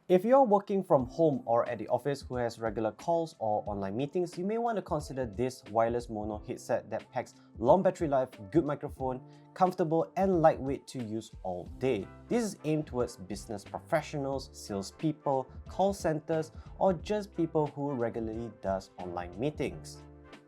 If you're working from home or at the office who has regular calls or online meetings, you may want to consider this wireless mono headset that packs long battery life, good microphone, comfortable and lightweight to use all day. This is aimed towards business professionals, salespeople, call centers, or just people who regularly does online meetings.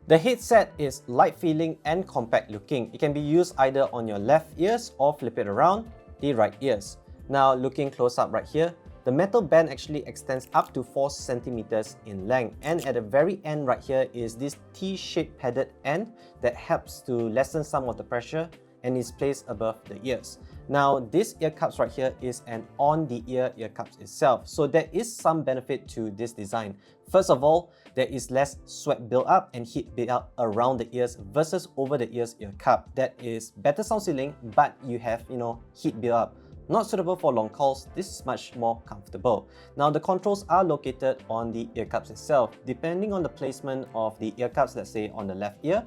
The headset is light feeling and compact looking. It can be used either on your left ears or flip it around the right ears. Now looking close up right here, the metal band actually extends up to 4 centimeters in length, and at the very end right here is this T-shaped padded end that helps to lessen some of the pressure and is placed above the ears. Now this ear cups right here is an on-the-ear ear cups itself, so there is some benefit to this design. First of all, there is less sweat build up and heat build up around the ears versus over the ears ear cup. That is better sound ceiling, but you have heat build up. Not suitable for long calls, this is much more comfortable. Now the controls are located on the ear cups itself. Depending on the placement of the ear cups, let's say on the left ear,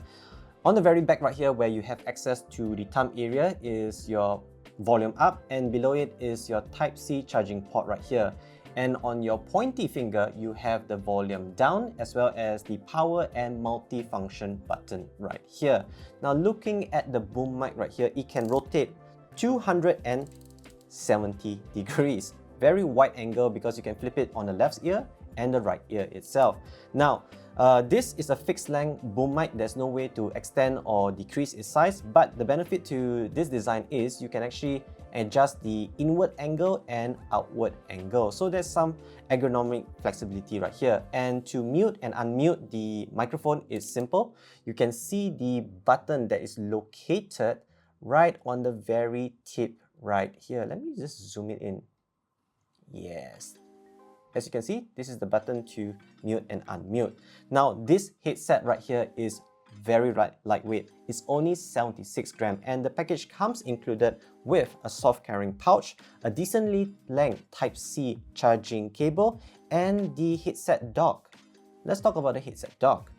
on the very back right here where you have access to the thumb area is your volume up, and below it is your Type-C charging port right here. And on your pointy finger, you have the volume down as well as the power and multi-function button right here. Now looking at the boom mic right here, it can rotate 270 degrees. Very wide angle because you can flip it on the left ear and the right ear itself. Now, this is a fixed length boom mic. There's no way to extend or decrease its size, but the benefit to this design is you can actually adjust the inward angle and outward angle. So there's some ergonomic flexibility right here. And to mute and unmute the microphone is simple. You can see the button that is located right on the very tip right here. Let me just zoom it in. Yes. As you can see, this is the button to mute and unmute. Now, this headset right here is very lightweight. It's only 76 grams, and the package comes included with a soft carrying pouch, a decently length Type-C charging cable, and the headset dock. Let's talk about the headset dock.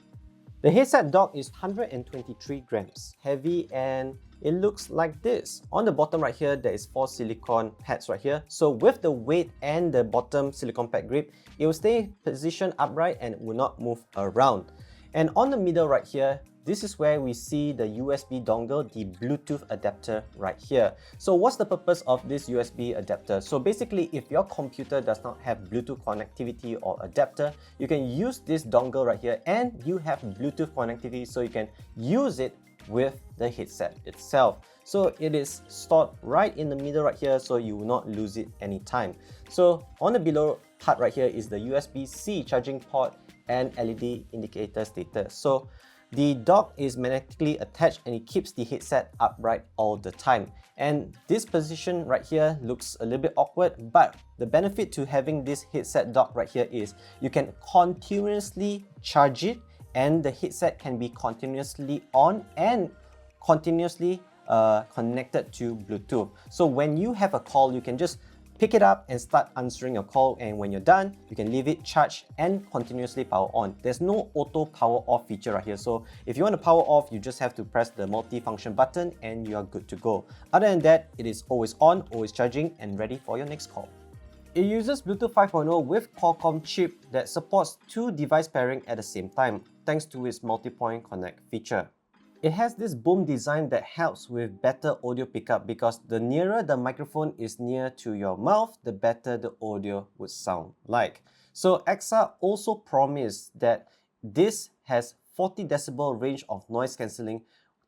The headset dock is 123 grams, heavy, and it looks like this. On the bottom right here, there is 4 silicone pads right here. So with the weight and the bottom silicone pad grip, it will stay positioned upright and will not move around. And on the middle right here, this is where we see the USB dongle, the Bluetooth adapter right here. So what's the purpose of this USB adapter? So basically, if your computer does not have Bluetooth connectivity or adapter, you can use this dongle right here and you have Bluetooth connectivity, so you can use it with the headset itself. So it is stored right in the middle right here, so you will not lose it anytime. So on the below part right here is the USB-C charging port and LED indicator status. So the dock is magnetically attached and it keeps the headset upright all the time. And this position right here looks a little bit awkward, but the benefit to having this headset dock right here is you can continuously charge it, and the headset can be continuously on and continuously connected to Bluetooth. So when you have a call, you can just pick it up and start answering your call, and when you're done, you can leave it charged and continuously power on. There's no auto power off feature right here, so if you want to power off, you just have to press the multi-function button and you are good to go. Other than that, it is always on, always charging, and ready for your next call. It uses Bluetooth 5.0 with Qualcomm chip that supports 2 device pairing at the same time, thanks to its multi-point connect feature. It has this boom design that helps with better audio pickup because the nearer the microphone is near to your mouth, the better the audio would sound like. So EKSA also promised that this has 40 decibel range of noise cancelling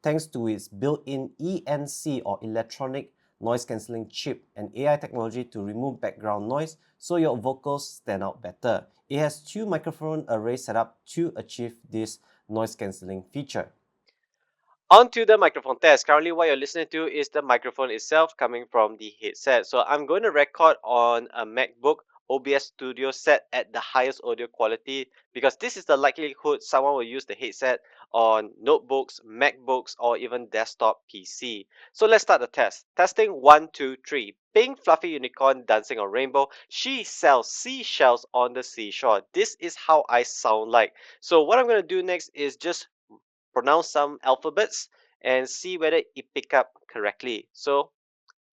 thanks to its built-in ENC or electronic noise cancelling chip and AI technology to remove background noise so your vocals stand out better. It has 2 microphone arrays set up to achieve this noise cancelling feature. On to the microphone test. Currently what you're listening to is the microphone itself coming from the headset. So I'm going to record on a MacBook OBS Studio set at the highest audio quality because this is the likelihood someone will use the headset on notebooks, MacBooks, or even desktop PC. So let's start the test. Testing 1, 2, 3. Pink fluffy unicorn dancing on rainbow. She sells seashells on the seashore. This is how I sound like. So what I'm going to do next is just pronounce some alphabets and see whether it pick up correctly. So,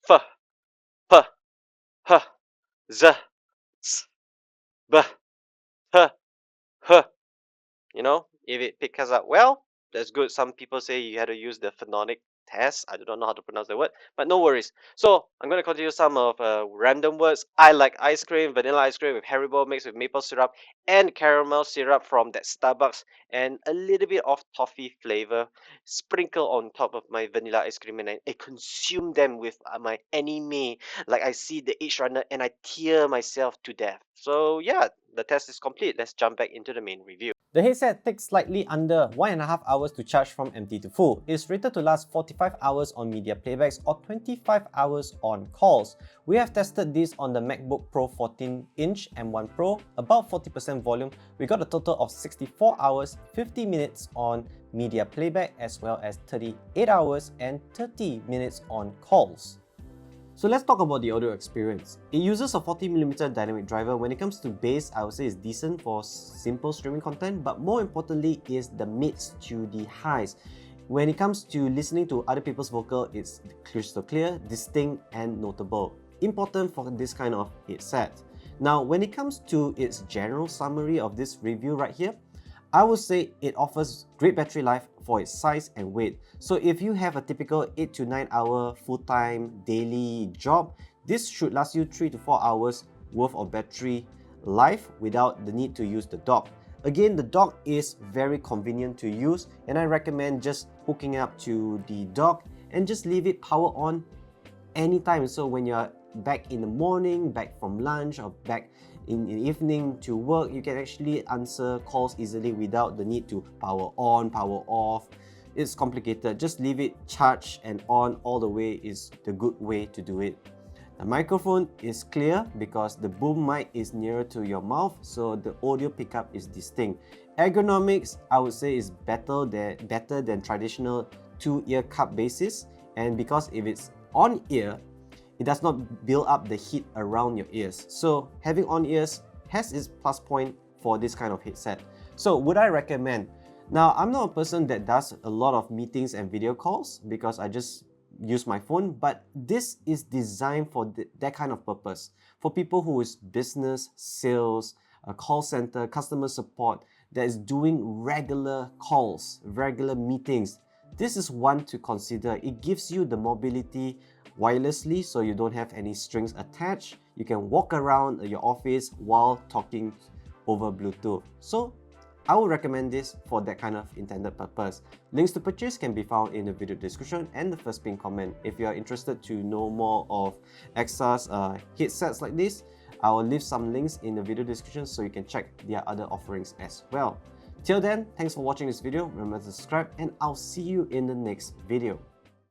f, p, h, z, Bah, huh, huh. You know, if it picks up well, that's good. Some people say you had to use the phonic test. I do not know how to pronounce the word, but no worries. So I'm going to continue some of random words. I like ice cream, vanilla ice cream with Haribo mixed with maple syrup and caramel syrup from that Starbucks, and a little bit of toffee flavor sprinkle on top of my vanilla ice cream, and I consume them with my anime. Like I see the H runner and I tear myself to death. So yeah, the test is complete. Let's jump back into the main review. The headset takes slightly under 1.5 hours to charge from empty to full. It's rated to last 45 hours on media playbacks or 25 hours on calls. We have tested this on the MacBook Pro 14-inch M1 Pro, about 40% volume. We got a total of 64 hours, 50 minutes on media playback as well as 38 hours and 30 minutes on calls. So let's talk about the audio experience. It uses a 40mm dynamic driver. When it comes to bass, I would say it's decent for simple streaming content, but more importantly is the mids to the highs. When it comes to listening to other people's vocal, it's crystal clear, distinct and notable. Important for this kind of headset. Now, when it comes to its general summary of this review right here, I would say it offers great battery life for its size and weight. So if you have a typical 8 to 9 hour full-time daily job, this should last you 3 to 4 hours worth of battery life without the need to use the dock. Again, the dock is very convenient to use, and I recommend just hooking up to the dock and just leave it power on anytime. So when you're back in the morning, back from lunch, or back in the evening to work, you can actually answer calls easily without the need to power on, power off. It's complicated. Just leave it charged and on all the way is the good way to do it. The microphone is clear because the boom mic is nearer to your mouth, so the audio pickup is distinct. Ergonomics, I would say, is better than traditional two-ear cup basis, and because if it's on ear, it does not build up the heat around your ears. So having on ears has its plus point for this kind of headset. So would I recommend? Now, I'm not a person that does a lot of meetings and video calls because I just use my phone, but this is designed for that kind of purpose. For people who is business, sales, a call center, customer support, that is doing regular calls, regular meetings. This is one to consider. It gives you the mobility wirelessly, so you don't have any strings attached. You can walk around your office while talking over Bluetooth. So I would recommend this for that kind of intended purpose. Links to purchase can be found in the video description and the first pinned comment. If you are interested to know more of EKSA's headsets like this, I will leave some links in the video description so you can check their other offerings as well. Till then, thanks for watching this video. Remember to subscribe and I'll see you in the next video.